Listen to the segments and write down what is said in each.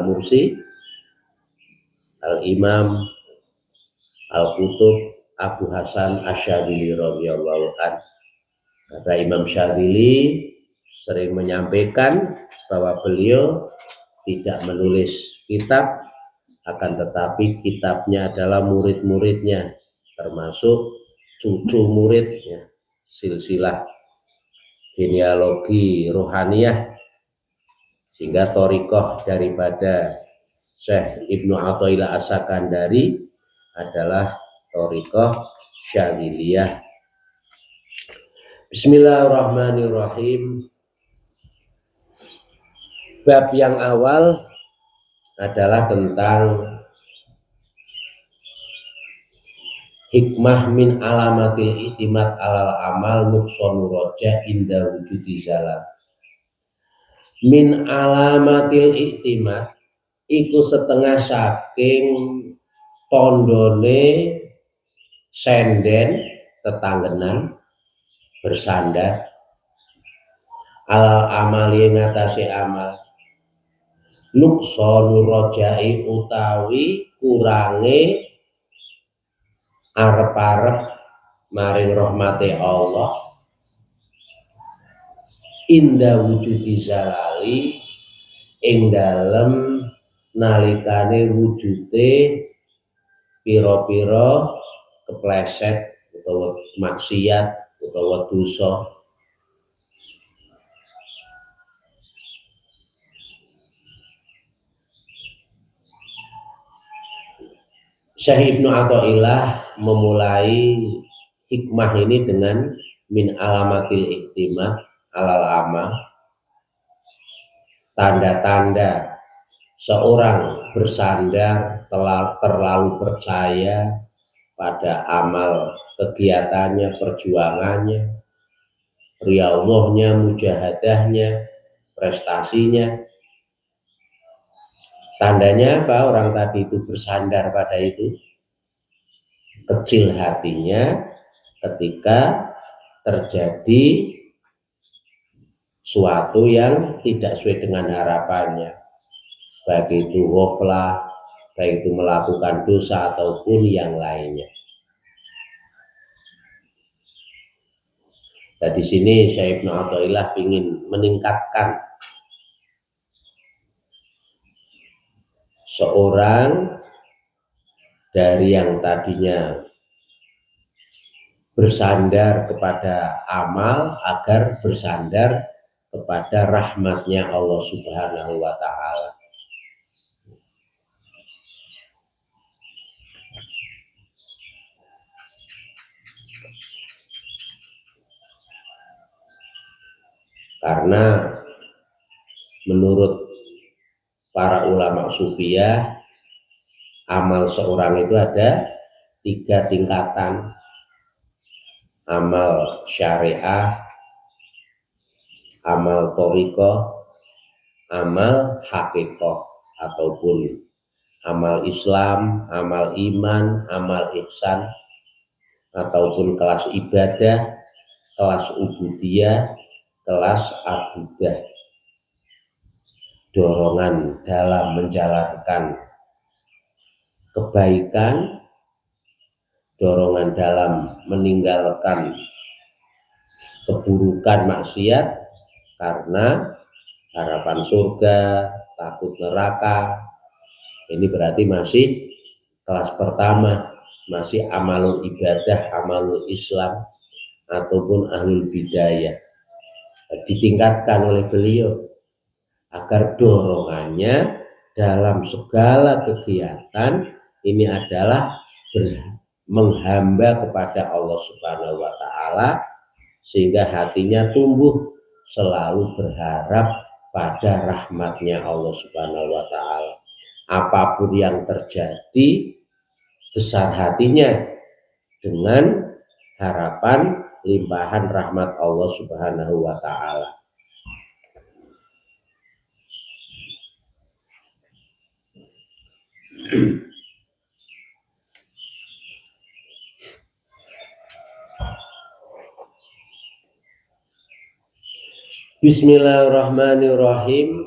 Mursi, Al-Imam Al-Qutub Abu Hasan Asy-Syadzili radhiyallahu anhu. Kata Imam Syadzili sering menyampaikan bahwa beliau tidak menulis kitab, akan tetapi kitabnya adalah murid-muridnya, termasuk cucu muridnya, silsilah genealogi rohaniyah, sehingga thariqah daripada Syekh Ibnu Athaillah As-Sakandari adalah thariqah Syadziliyah. Bismillahirrahmanirrahim. Bab yang awal adalah tentang hikmah min alamatil i'timad alal amal nuqsanu roja inda wujudi zalal. Min alamatil i'timad iku setengah saking tondone senden tetanggenan bersandar alal amali ngatasi amal nuqsanu rojai utawi kurange arep-arep maring rahmate Allah inda wujudi zalali ing dalem nalikane wujude pira-pira kepleset utawa maksiat utawa dosa. Syekh Ibnu Athaillah memulai hikmah ini dengan min alamatil i'timad alal amal, tanda-tanda seorang bersandar terlalu percaya pada amal kegiatannya, perjuangannya, riyadhahnya, mujahadahnya, prestasinya. Tandanya apa? Orang tadi itu bersandar pada itu. Kecil hatinya ketika terjadi suatu yang tidak sesuai dengan harapannya, baik itu ghaflah, baik itu melakukan dosa ataupun yang lainnya. Nah, di sini Syekh Ibnu Athaillah ingin meningkatkan seorang dari yang tadinya bersandar kepada amal agar bersandar kepada rahmatnya Allah Subhanahu wa ta'ala. Karena menurut para ulama sufiyah, amal seorang itu ada 3 tingkatan. Amal syariah, amal thariqah, amal haqiqah, ataupun amal Islam, amal iman, amal ihsan, ataupun kelas ibadah, kelas ubudiyah, kelas abudah. Dorongan dalam menjalankan kebaikan, dorongan dalam meninggalkan keburukan maksiat karena harapan surga, takut neraka. Ini berarti masih kelas pertama, masih amalul ibadah, amalul Islam, ataupun ahlul bidayah. Ditingkatkan oleh beliau agar dorongannya dalam segala kegiatan ini adalah menghamba kepada Allah Subhanahu wa ta'ala, sehingga hatinya tumbuh selalu berharap pada rahmatnya Allah Subhanahu wa ta'ala. Apapun yang terjadi, besar hatinya dengan harapan limpahan rahmat Allah Subhanahu wa ta'ala. Bismillahirrahmanirrahim.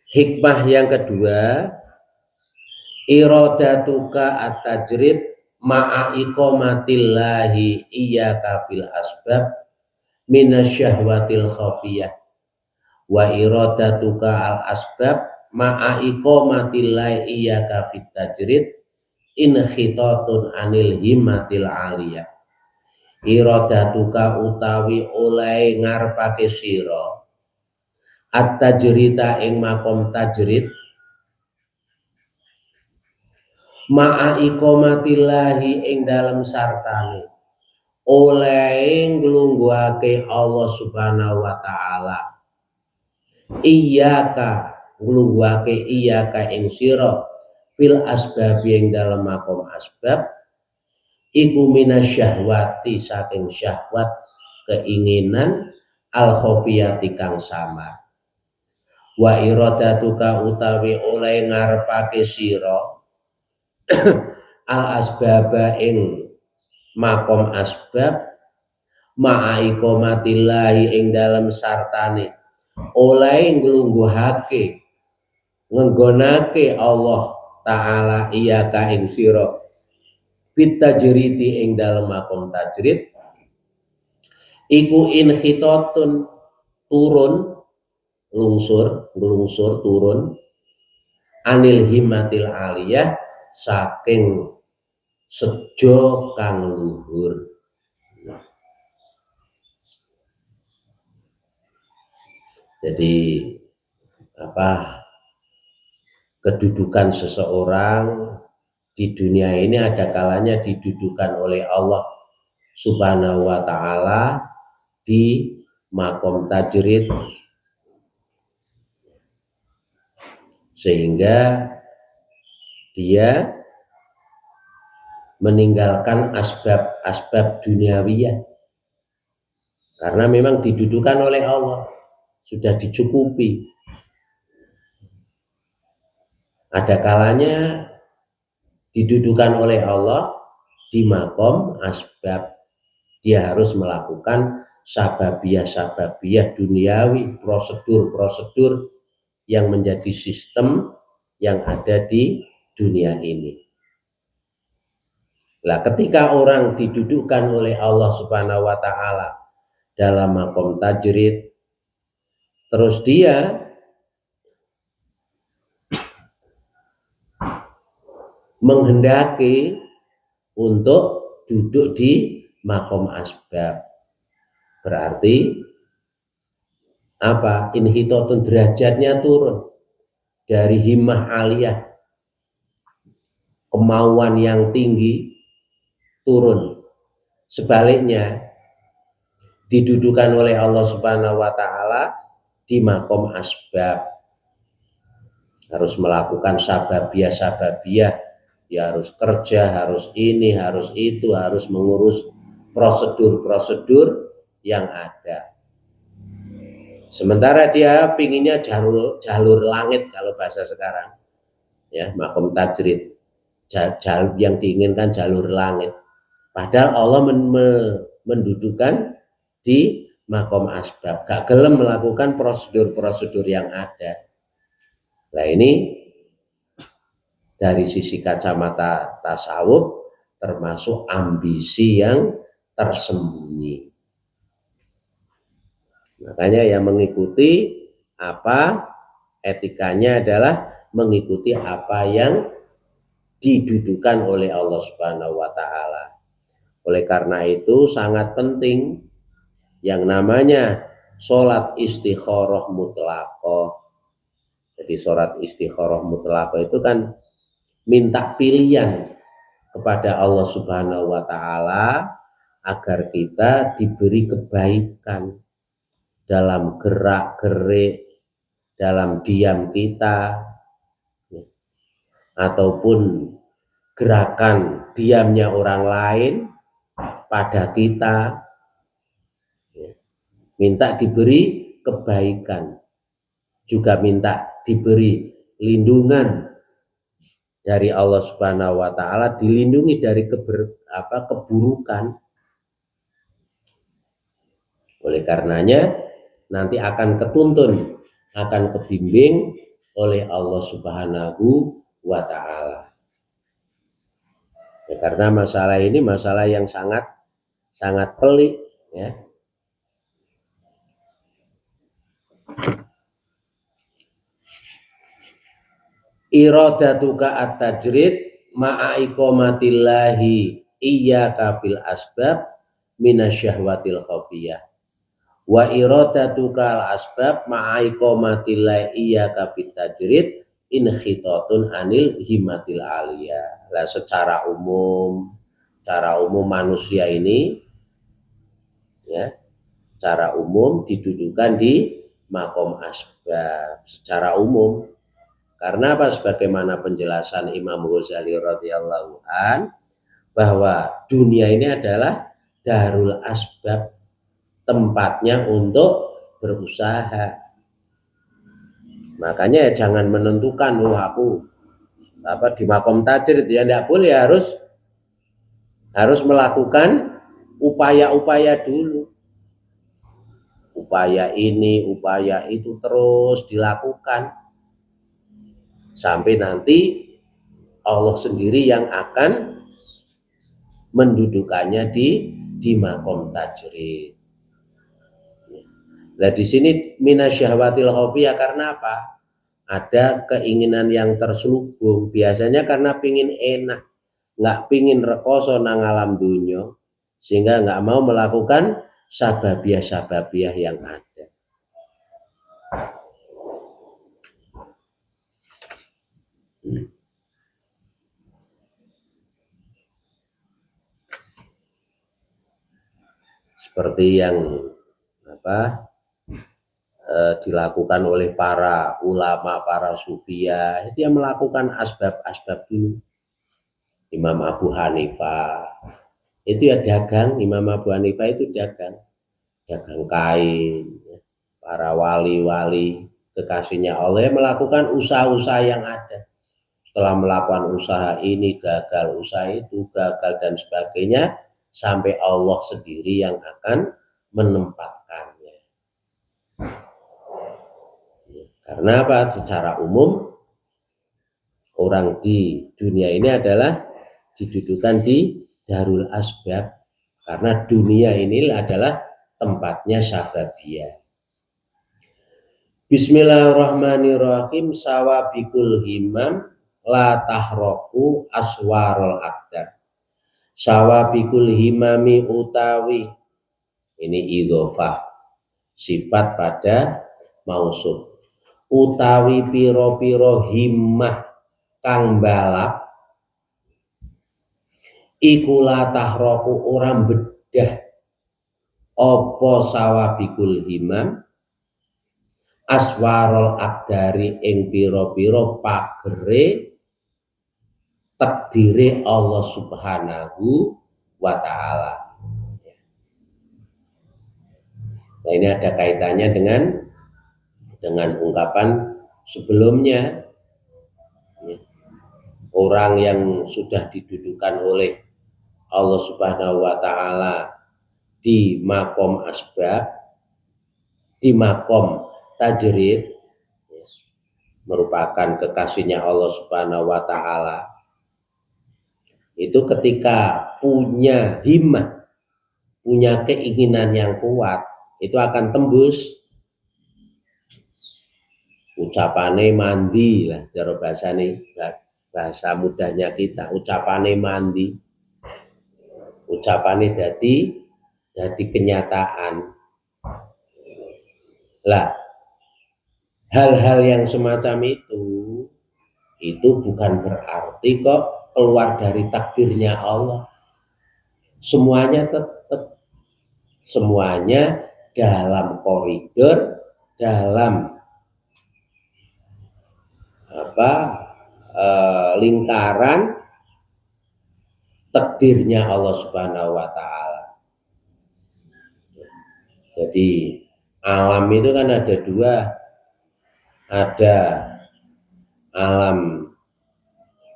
Hikmah yang kedua, iradatuka at-tajrid ma'a iqamatillahi iyyaka bil asbab minasyahwatil khafiyah wa iradatuka al asbab ma'a iqamatillahi iyyaka fit tajrid in khitatun anil himmatil aliyah. Iradatuka utawi oleh ngarepake sira at-tajrita ing makom tajrid ma'a iqamatillahi ing dalem sartane oleh nglungguhake Allah Subhanahu wa taala iyyaka nglungguhake iyyaka ing sira fil asbab ing dalem makom asbab iku minasyahwati saking syahwat keinginan al khofiyati kang samar wa iradatuka utawi oleh ngarepake sira al asbaba ing makom asbab ma'a iqamatillahi ing dalem sartane oleh nglungguhake ngenggonake Allah taala iya ka ing sira fit tajridi ing dalem makom tajrid iku inhitatun turun nglungsur turun anil himmatil aliyah saking sejo kang luhur. Jadi kedudukan seseorang di dunia ini ada kalanya didudukan oleh Allah Subhanahu wa taala di makom tajrid sehingga dia meninggalkan asbab duniawiyah karena memang didudukan oleh Allah, sudah dicukupi. Ada kalanya didudukan oleh Allah di makom asbab, dia harus melakukan sababiyah duniawi, prosedur yang menjadi sistem yang ada di dunia ini. Nah, ketika orang didudukkan oleh Allah Subhanahu wa taala dalam makom tajrid, terus dia menghendaki untuk duduk di makom asbab, berarti apa? Inhitatun, derajatnya turun dari himmah aliyah, kemauan yang tinggi, turun. Sebaliknya didudukan oleh Allah Subhanahu wa taala di makom asbab, harus melakukan sababiyah, ya harus kerja, harus ini, harus itu, harus mengurus prosedur yang ada. Sementara dia pinginnya jalur langit kalau bahasa sekarang, ya makom tajrid, jalur yang diinginkan jalur langit. Padahal Allah mendudukan di makom asbab, gak gelem melakukan prosedur yang ada. Nah ini dari sisi kacamata tasawuf termasuk ambisi yang tersembunyi. Makanya yang mengikuti apa etikanya adalah mengikuti apa yang didudukan oleh Allah Subhanahu wa taala. Oleh karena itu sangat penting yang namanya sholat istikharah mutlaqah. Jadi sholat istikharah mutlaqah itu kan minta pilihan kepada Allah Subhanahu wa taala agar kita diberi kebaikan dalam gerak-gerik, dalam diam kita, ataupun gerakan diamnya orang lain pada kita, minta diberi kebaikan, juga minta diberi lindungan dari Allah Subhanahu wa taala, dilindungi dari keburukan. Oleh karenanya nanti akan ketuntun, akan kebimbing oleh Allah Subhanahu wa Ta'ala. Ya, karena masalah ini masalah yang sangat pelik, ya. Iradatuka at-tajrid ma'a iqamatillahi iyyaka bil asbab minasyahwatil khafiyah wa iradatuka al asbab ma'a iqamatillahi iyyaka bit tajrid in khitatun anil himatil aliyah. Lah secara umum manusia ini, ya, secara umum didudukan di makom asbab secara umum. Karena apa? Sebagaimana penjelasan Imam Ghazali radhiyallahu an, bahwa dunia ini adalah darul asbab, tempatnya untuk berusaha. Makanya ya jangan menentukan, aku di makom tajrid, ya tidak boleh, harus melakukan upaya-upaya dulu. Upaya ini, upaya itu terus dilakukan sampai nanti Allah sendiri yang akan mendudukannya di makom tajrid. Nah di sini minasyahwatil khafiyah karena apa? Ada keinginan yang terselubung, biasanya karena pingin enak, nggak pingin rekoso nang alam dunya, sehingga nggak mau melakukan sababiah yang ada. Seperti yang dilakukan oleh para ulama, para sufiah, itu yang melakukan asbab dulu. Imam Abu Hanifah itu ya dagang, Imam Abu Hanifah itu dagang kain. Para wali-wali kekasihnya Allah melakukan usaha-usaha yang ada. Setelah melakukan usaha ini gagal, usaha itu gagal dan sebagainya, sampai Allah sendiri yang akan menempatkannya. Karena apa? Secara umum orang di dunia ini adalah didudukan di darul asbab, karena dunia ini adalah tempatnya sababiyah. Bismillahirrahmanirrahim. Sawabikul himam la tahroku aswarul akdar. Sawabikul himami utawi, ini idhofah sifat pada mausuf, utawi piro-piro himmah kang balap iku la tahroku orang bedah opo sawabikul himam aswarul akdari ing piro-piro pagere takdire Allah Subhanahu wa Ta'ala. Nah ini ada kaitannya dengan ungkapan sebelumnya. Orang yang sudah didudukan oleh Allah Subhanahu wa Ta'ala di makom asbab, di makom tajrid, merupakan kekasihnya Allah Subhanahu wa Ta'ala, itu ketika punya himmah, punya keinginan yang kuat, itu akan tembus. Ucapane mandi lah, cara bahasa mudahnya kita, ucapane mandi, ucapane dadi kenyataan. Lah, hal-hal yang semacam itu bukan berarti kok keluar dari takdirnya Allah. Semuanya tetap, semuanya dalam koridor, dalam lingkaran takdirnya Allah Subhanahu wa Ta'ala. Jadi alam itu kan ada dua, ada alam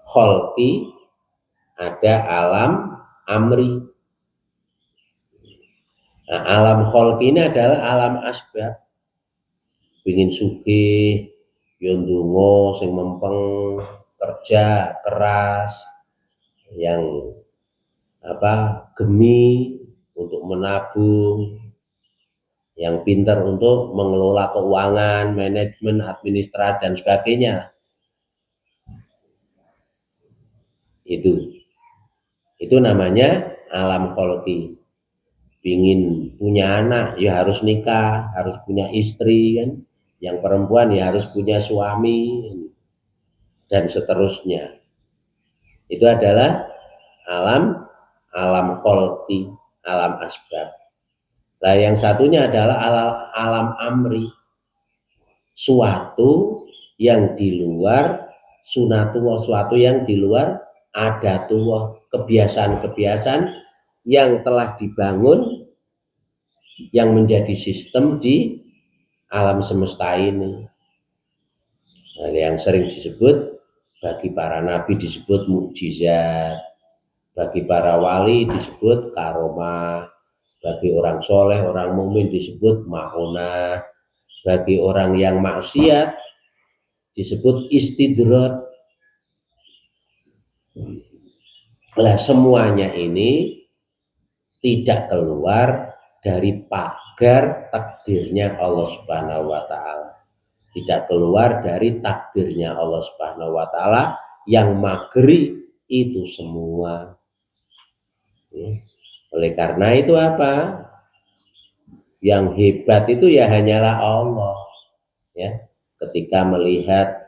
kholqi, ada alam amri. Nah, alam kholqi ini adalah alam asbab. Pingin sugih, yo ndonga sing mempeng, kerja keras, yang gemi untuk menabung, yang pintar untuk mengelola keuangan, manajemen, administrasi dan sebagainya. Itu namanya alam kholqi. Pingin punya anak ya harus nikah, harus punya istri kan. Yang perempuan ya harus punya suami dan seterusnya. Itu adalah alam kholqi, alam asbab. Nah, yang satunya adalah alam amri, suatu yang di luar sunatullah, suatu yang di luar adatullah, kebiasaan-kebiasaan yang telah dibangun, yang menjadi sistem di alam semesta ini. Nah, yang sering disebut bagi para nabi disebut mukjizat, bagi para wali disebut karomah, bagi orang soleh, orang mukmin disebut ma'unah, bagi orang yang maksiat disebut istidrat. Nah, semuanya ini tidak keluar dari pagar takdirnya Allah Subhanahu wa taala. Tidak keluar dari takdirnya Allah Subhanahu wa taala yang mageri itu semua. Oleh karena itu apa? Yang hebat itu ya hanyalah Allah. Ya, ketika melihat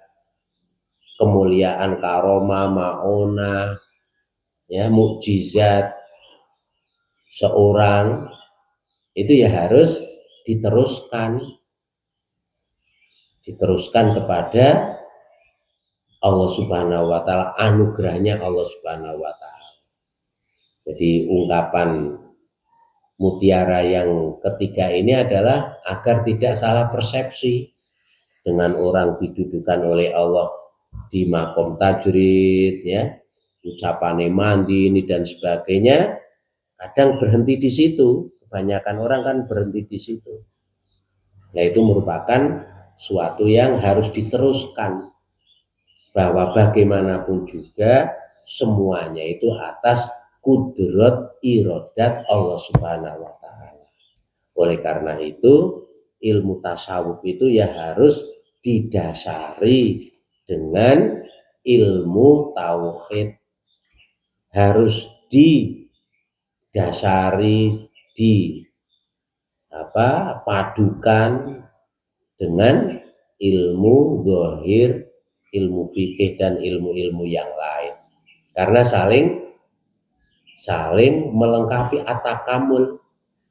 kemuliaan karomah, ma'unah, ya, mukjizat seorang itu ya harus diteruskan kepada Allah Subhanahu wa taala, anugerahnya Allah Subhanahu wa taala. Jadi ungkapan mutiara yang ketiga ini adalah agar tidak salah persepsi dengan orang didudukan oleh Allah di makom tajrid, ya, ucapan mandi ini dan sebagainya, kadang berhenti di situ. Kebanyakan orang kan berhenti di situ. Nah, itu merupakan suatu yang harus diteruskan, bahwa bagaimanapun juga semuanya itu atas kudrat irodat Allah Subhanahu wa taala. Oleh karena itu ilmu tasawuf itu ya harus didasari dengan ilmu tauhid, harus didasari, padukan dengan ilmu zahir, ilmu fikih dan ilmu-ilmu yang lain, karena saling melengkapi atakamul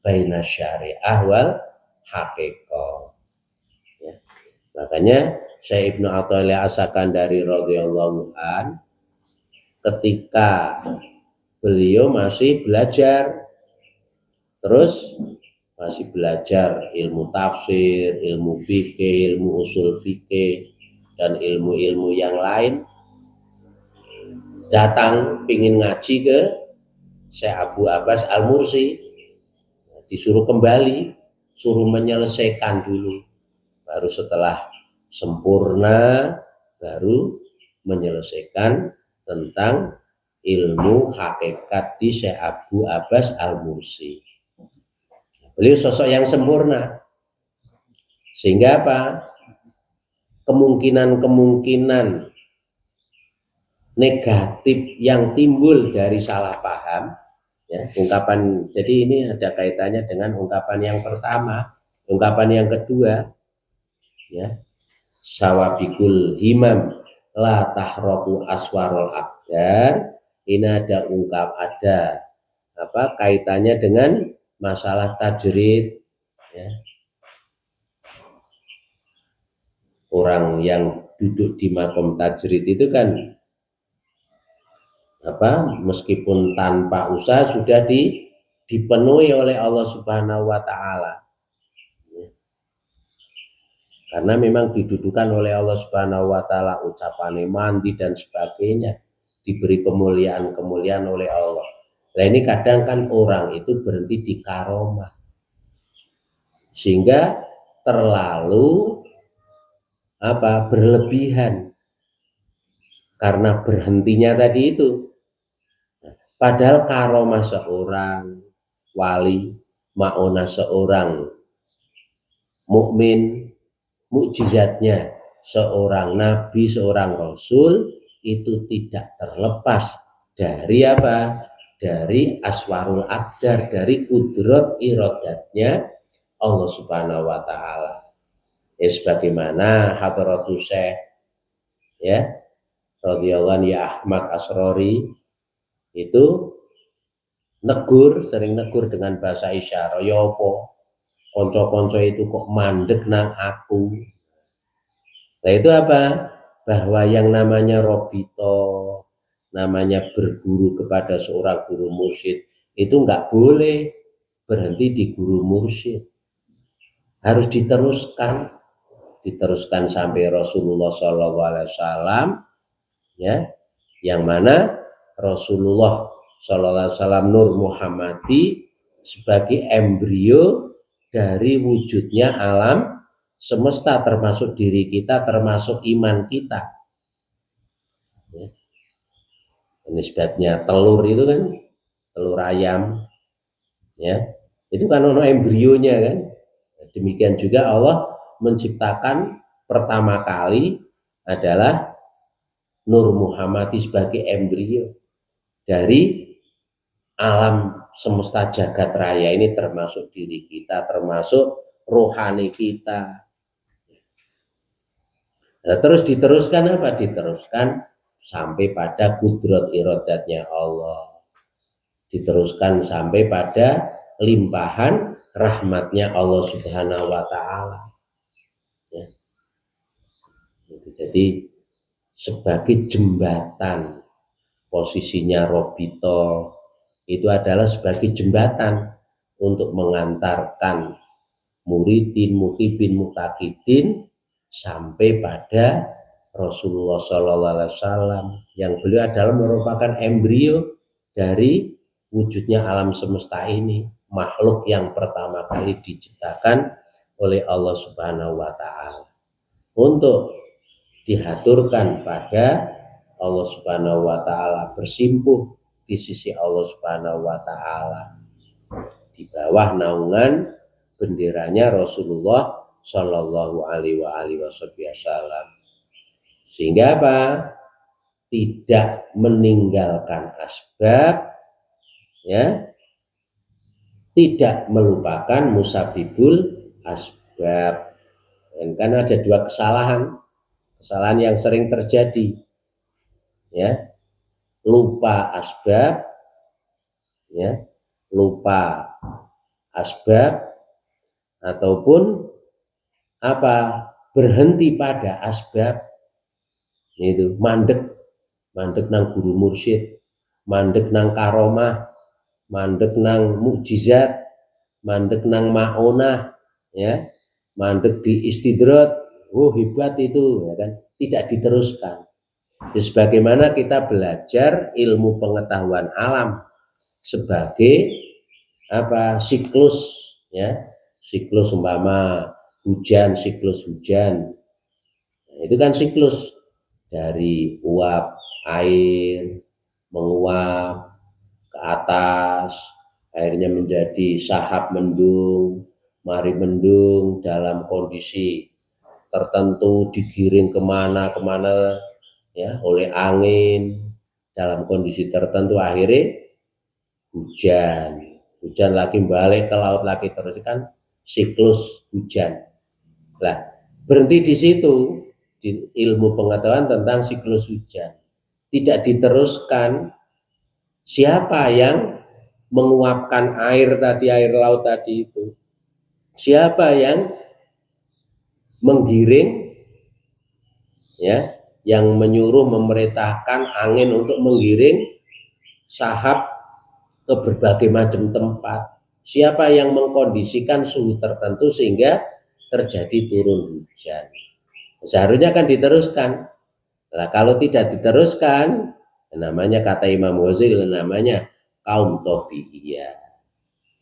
baina syariah wal haqiqah. Ya. Makanya Syekh Ibnu Athaillah As-Sakandari radhiyallahu an, ketika beliau masih belajar, terus masih belajar ilmu tafsir, ilmu fikih, ilmu usul fikih dan ilmu-ilmu yang lain, datang pingin ngaji ke Syekh Abu Abbas Al-Mursi, disuruh kembali, suruh menyelesaikan dulu, baru setelah sempurna baru menyelesaikan tentang ilmu hakikat di Syekh Abu Abbas Al-Mursi. Beliau sosok yang sempurna, sehingga apa? Kemungkinan negatif yang timbul dari salah paham, ya, ungkapan. Jadi ini ada kaitannya dengan ungkapan yang pertama. Ungkapan yang kedua, ya, sawabikul himam la tahroku aswarul akdar. Ini ada kaitannya dengan masalah tajrid, ya. Orang yang duduk di makom tajrid itu kan meskipun tanpa usaha sudah dipenuhi oleh Allah Subhanahu wa taala. Karena memang didudukan oleh Allah Subhanahu wa taala, ucapan mandi dan sebagainya, diberi kemuliaan oleh Allah. Nah, ini kadang kan orang itu berhenti di karomah, sehingga terlalu berlebihan karena berhentinya tadi itu. Padahal karomah seorang wali, maunah seorang mukmin, mukjizatnya seorang nabi, seorang rasul itu tidak terlepas dari apa? Dari aswarul aqdar, dari kudrat iradatnya Allah Subhanahu wa taala. Sebagaimana hadratus Syekh ya radhiyallahu anhu ya Ahmad Asrori itu sering negur dengan bahasa isyarat, ya apa konco-konco itu kok mandek nang aku. Nah itu apa? Bahwa yang namanya robito, namanya berguru kepada seorang guru mursyid itu nggak boleh berhenti di guru mursyid, harus diteruskan sampai Rasulullah SAW ya, yang mana Rasulullah SAW Nur Muhammadi sebagai embrio dari wujudnya alam semesta, termasuk diri kita, termasuk iman kita ya. Nisbatnya telur itu kan, telur ayam ya, itu kan ono embrionya kan. Demikian juga Allah menciptakan pertama kali adalah Nur Muhammadi sebagai embrio dari alam semesta jagat raya ini, termasuk diri kita, termasuk rohani kita. Nah, terus diteruskan apa? Diteruskan sampai pada kudrat iradatnya Allah. Diteruskan sampai pada limpahan rahmatnya Allah Subhanahu wa taala. Ya. Jadi sebagai jembatan, posisinya robito itu adalah sebagai jembatan untuk mengantarkan muridin, muhibin, mutakidin sampai pada Rasulullah SAW yang beliau adalah merupakan embrio dari wujudnya alam semesta ini, makhluk yang pertama kali diciptakan oleh Allah Subhanahu wa taala untuk dihaturkan pada Allah Subhanahu wa taala, bersimpuh di sisi Allah Subhanahu wa taala di bawah naungan benderanya Rasulullah Shallallahu alaihi wasallam. Sehingga apa? Tidak meninggalkan asbab ya, tidak melupakan musabibul asbab. Dan kan ada dua kesalahan yang sering terjadi ya, lupa asbab ya, lupa asbab ataupun apa? Berhenti pada asbab. Itu mandek nang guru mursyid, mandek nang karomah, mandek nang mukjizat, mandek nang maunah ya, mandek di istidrat, hebat itu ya kan, tidak diteruskan. Sebagaimana kita belajar ilmu pengetahuan alam sebagai apa? Siklus ya, siklus umpama hujan, siklus hujan. Nah, itu kan siklus dari uap air menguap ke atas, akhirnya menjadi sahab mendung, mari mendung dalam kondisi tertentu, digiring kemana ya oleh angin, dalam kondisi tertentu akhirnya hujan lagi balik ke laut lagi, terus kan siklus hujan. Lah berhenti di situ, di ilmu pengetahuan tentang siklus hujan tidak diteruskan. Siapa yang menguapkan air tadi, air laut tadi itu? Siapa yang menggiring ya, yang menyuruh memerintahkan angin untuk menggiring sahab ke berbagai macam tempat? Siapa yang mengkondisikan suhu tertentu sehingga terjadi turun hujan? Seharusnya kan diteruskan. Nah, kalau tidak diteruskan, namanya kata Imam Ghazali, namanya kaum tabi'iyah.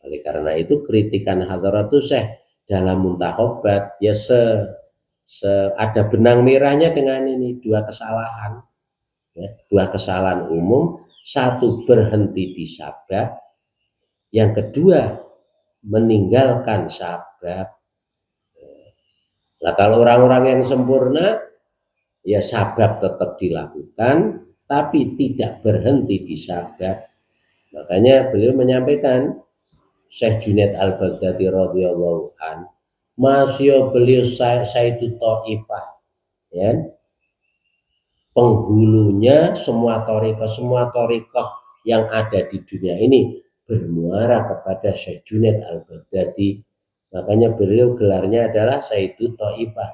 Oleh karena itu kritikan Hadratus Syekh dalam Muntakhobat ya ada benang merahnya dengan ini, dua kesalahan, ya, dua kesalahan umum. Satu, berhenti di sabab, yang kedua meninggalkan sabab. Nah, kalau orang-orang yang sempurna, ya sabab tetap dilakukan, tapi tidak berhenti di sabab. Makanya beliau menyampaikan, Syekh Junaid Al-Baghdadi radhiyallahu an, masih beliau Sayyidu Thaifah, ya, penghulunya semua thariqah yang ada di dunia ini bermuara kepada Syekh Junaid Al-Baghdadi. Makanya beliau gelarnya adalah Sayyidu Thaifah.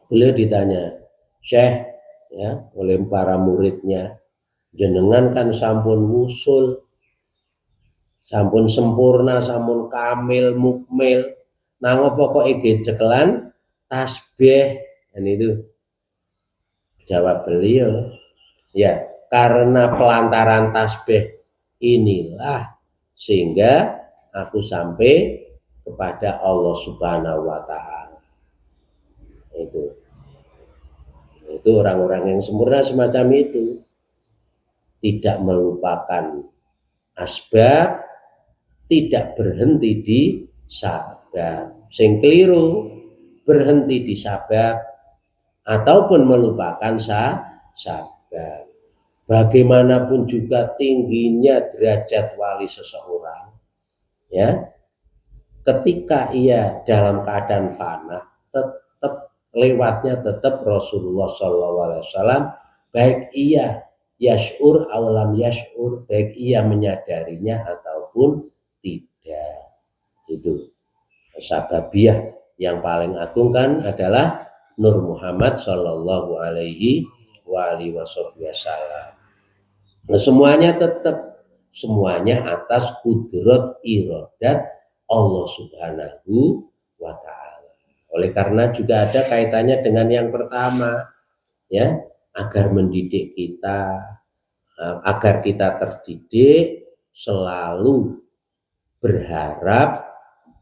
Beliau ditanya, Syekh, ya, oleh para muridnya, jenengan kan sampun wusul, sampun sempurna, sampun kamil, mukmil, nang apa kok cekelan tasbih. Dan itu jawab beliau, ya karena pelantaran tasbih inilah sehingga aku sampai kepada Allah Subhanahu wa taala. Itu orang-orang yang sempurna semacam itu, tidak melupakan asbab, tidak berhenti di sabab. Sing keliru berhenti di sabab ataupun melupakan sabab. Bagaimanapun juga tingginya derajat wali seseorang, ya, ketika ia dalam keadaan fana, tetap lewatnya tetap Rasulullah SAW, baik ia yash'ur awalam yash'ur, baik ia menyadarinya ataupun tidak. Itu sababiyah yang paling agung kan adalah Nur Muhammad Shallallahu Alaihi Wasallam. Nah, semuanya atas kudrat iradat Allah Subhanahu wa taala. Oleh karena juga ada kaitannya dengan yang pertama, ya, agar mendidik kita, agar kita terdidik selalu berharap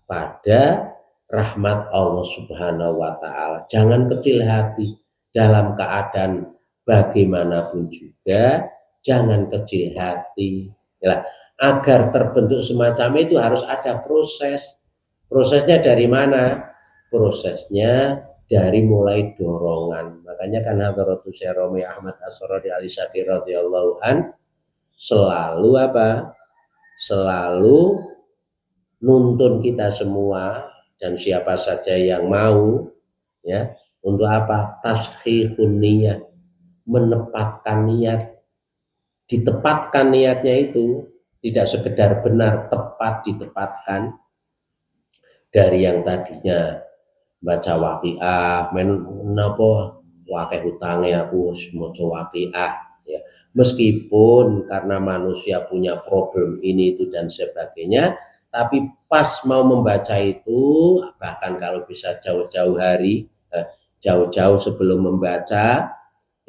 pada rahmat Allah Subhanahu wa taala. Jangan kecil hati dalam keadaan bagaimanapun juga, jangan kecil hati. Ya, agar terbentuk semacam itu harus ada proses. Prosesnya dari mana? Prosesnya dari mulai dorongan. Makanya kan Hadratus Syekh Romi Ahmad As-Saradi Al-Syakir radhiyallahu an selalu apa? Selalu nuntun kita semua dan siapa saja yang mau, ya, untuk apa? Taskhihun niyah, menepatkan niat, ditepatkan niatnya itu tidak sekedar benar, tepat ditepatkan. Dari yang tadinya baca waqiah, menapa wakeh hutangnya aku maca waqiah, ya. Meskipun karena manusia punya problem ini itu dan sebagainya, tapi pas mau membaca itu, bahkan kalau bisa jauh-jauh hari, jauh-jauh sebelum membaca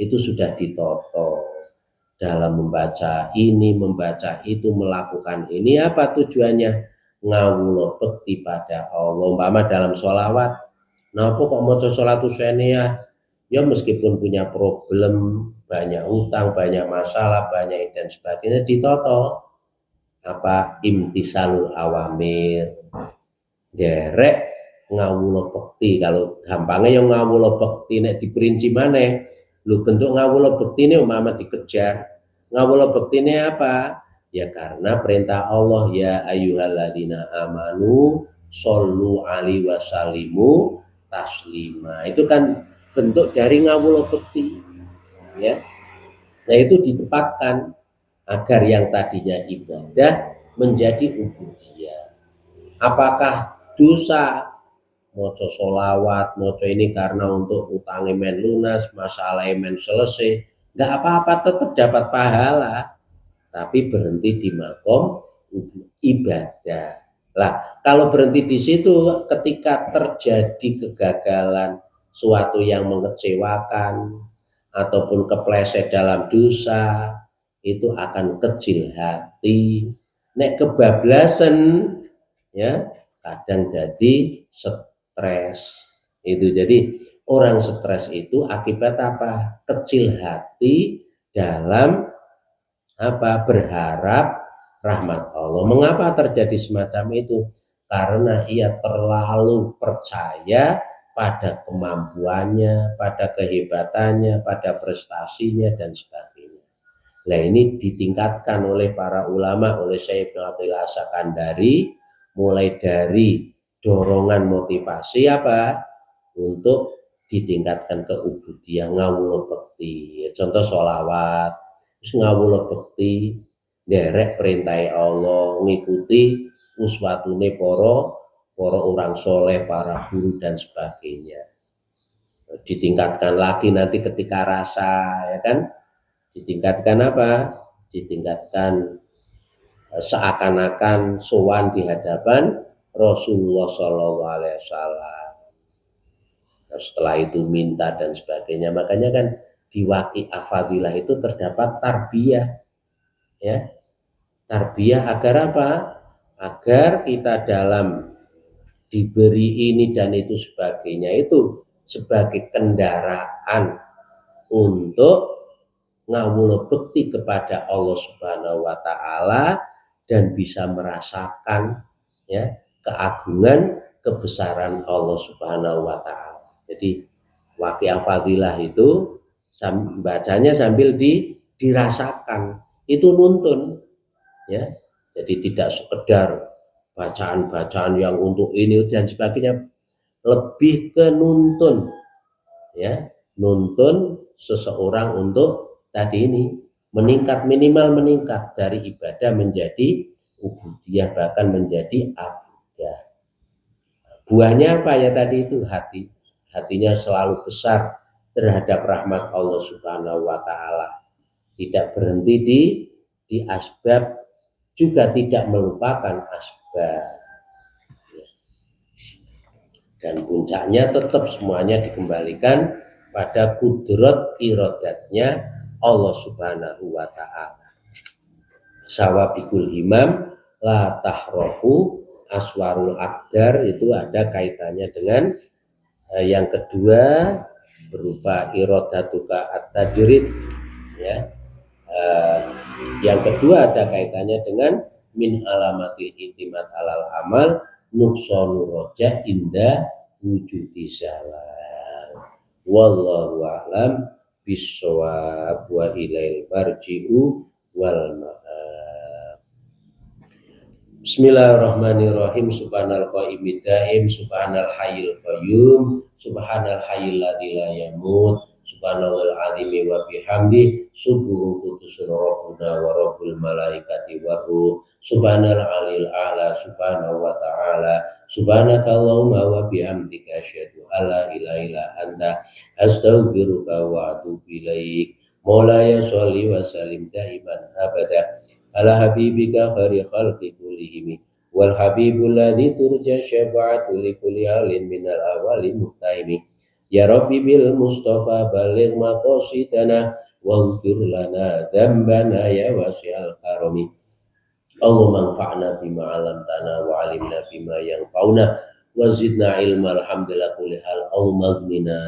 itu sudah ditoto. Dalam membaca ini, membaca itu, melakukan ini, apa tujuannya? Ngawulo bekti pada Allah. Umpama dalam sholawat, nah kok mau sholat useniyah, ya meskipun punya problem, banyak utang, banyak masalah, banyak dan sebagainya, ditoto apa imtisalul awamir, derek ngawulo bekti. Kalau gampangnya yang ngawulo bekti nek diperinci mana, lu bentuk ngawulo bekti ini umpama dikejar. Ngawulo bekti ini apa? Ya karena perintah Allah, ya ayyuhalladzina amanu shollu alaihi wasallimu taslima. Itu kan bentuk dari ngawulo bekti, ya. Nah itu ditempatkan agar yang tadinya ibadah menjadi ubudiyah. Apakah dosa moco solawat, moco ini karena untuk utangnya men lunas, masalah men selesai, nggak apa-apa, tetap dapat pahala, tapi berhenti di makom ibadah. Lah, kalau berhenti di situ, ketika terjadi kegagalan, suatu yang mengecewakan ataupun kepleset dalam dosa, itu akan kecil hati. Nek kebablasan, ya kadang jadi stres, Itu jadi orang stres itu akibat apa? Kecil hati dalam apa? Berharap rahmat Allah. Mengapa terjadi semacam itu? Karena ia terlalu percaya pada kemampuannya, pada kehebatannya, pada prestasinya dan sebagainya. Nah, ini ditingkatkan oleh para ulama, oleh Syekh Ibnu Athaillah As-Sakandari, mulai dari dorongan motivasi apa? Untuk ditingkatkan ke ubudiyah ngawula bekti. Contoh sholawat, terus ngawula bekti, nderek perintah Allah, ngikuti uswatune para orang soleh, para guru dan sebagainya. Ditingkatkan lagi nanti ketika rasa, ya kan? Ditingkatkan apa? Ditingkatkan seakan-akan sowan di hadapan Rasulullah Shallallahu Alaihi Wasallam. Nah, setelah itu minta dan sebagainya. Makanya kan di Waqi'ah Fadilah itu terdapat tarbiyah, ya, tarbiyah agar apa? Agar kita dalam diberi ini dan itu sebagainya itu sebagai kendaraan untuk ngawula bekti kepada Allah Subhanahu wa taala dan bisa merasakan, ya, keagungan kebesaran Allah Subhanahu wa taala. Jadi Waqi'ah Fadilah itu bacanya sambil dirasakan. Itu nuntun, ya. Jadi tidak sekedar bacaan-bacaan yang untuk ini dan sebagainya, lebih ke nuntun, ya, nuntun seseorang untuk tadi ini meningkat, minimal meningkat dari ibadah menjadi ubudiyah, bahkan menjadi abudah. Buahnya apa ya tadi itu? Hatinya selalu besar terhadap rahmat Allah Subhanahu wa taala, tidak berhenti di asbab, juga tidak melupakan asbab, dan puncaknya tetap semuanya dikembalikan pada kudrat iradatnya Allah Subhanahu wa taala. Sawabikul himam la tahroku aswarul akdar, itu ada kaitannya dengan yang kedua berupa iradatuka at-tajrid, ya. Yang kedua ada kaitannya dengan min alamatil intimat alal amal nuksonu roja inda wujudi salam. Wallahu a'lam bissawab wa ilail marji'u wal ma'ab. Bismillahirrahmanirrahim. Subhanal qaimid daim, subhanal hayyul qayyum, subhanal hayyul ladzi la yamut, subhanallahil azimi wa bihamdi, subuhu qudusun rabbuna wa rabbul malaikati war ruh, subhanal alil a'la, subhanahu wa ta'ala, subhanaka allahumma wa bihamdika asyhadu alla ilaha illa anta astaghfiruka wa atubu ilaik. Maulaya sholli wa sallim daiman abada ala habibika khairi khalqi kullihim wal habibul ladzi turja syafa'atu li kulli halin minal awwalin muhtahimi. Ya Rabbi bil Mustafa baligh maqasidana waghfir lana dzambana ya wasi'al karami. Allahumma anfa'na bima 'allamtana wa 'allimna bima yanfa'una wa zidna ilma. Alhamdulillah kulli hal. Allahumma aghnina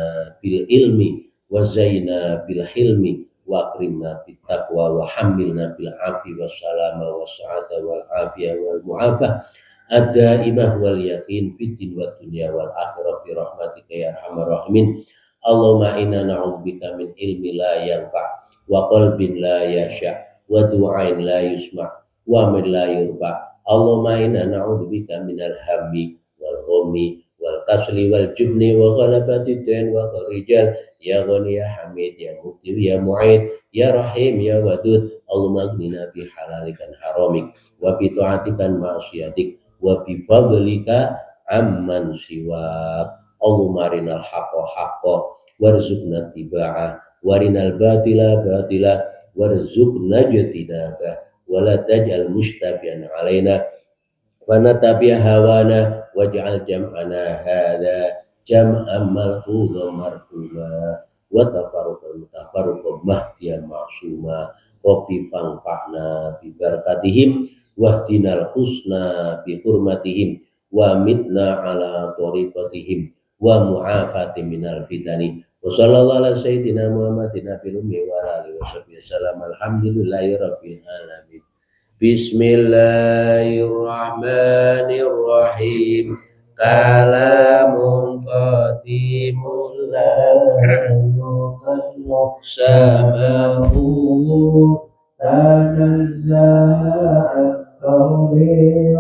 bil ilmi wa zayyina bil hilmi wa akrimna bit taqwa wa hammilna bil 'afi was salama was sa'ada wal 'afiyah wal mu'afah ad-daimah wal yaqin fid din wad dunya wal akhirah bi rahmatika ya arhamar rahimin. Allahumma inna na'udzubika min ilmi la yanfa' wa qalbin la yasha' wa du'ain la yusma' wa min la yurfa'. Allahumma inna na'udzubika minal hammi wal ghammi wal kasli wal jubni wa ghalabati din wa rijal ya ghani ya hamid ya muqtir ya mu'id ya rahim ya wadud. Allahumma aghnina bi halalikan haramik wa bi ta'atikan ma'siyatik wa bi fadlika amman siwak. Allahumma arinal haqqa haqqa warzuqna tibaa warinal batila batila warzuqna jatinaba wala taj'al mustabihan alaina wa natabi'a hawana waj'al jam'ana hadha jam'an malfuzan marhuma wa tafarruqan mahdiyan ma'suma. Rabbi fangfa'na bi barakatihim wahdinal husna bi hurmatihim wa mitna ala tariqatihim wa mu'afati minal fitani. Wa sallallahu ala sayyidina Muhammadin nabiyil ummi wa ala alihi wasallam. Alhamdulillahi rabbil alamin. Bismillahirrahmanirrahim. Kalamun qadimun la yuqallu samahu tanazza'a qawli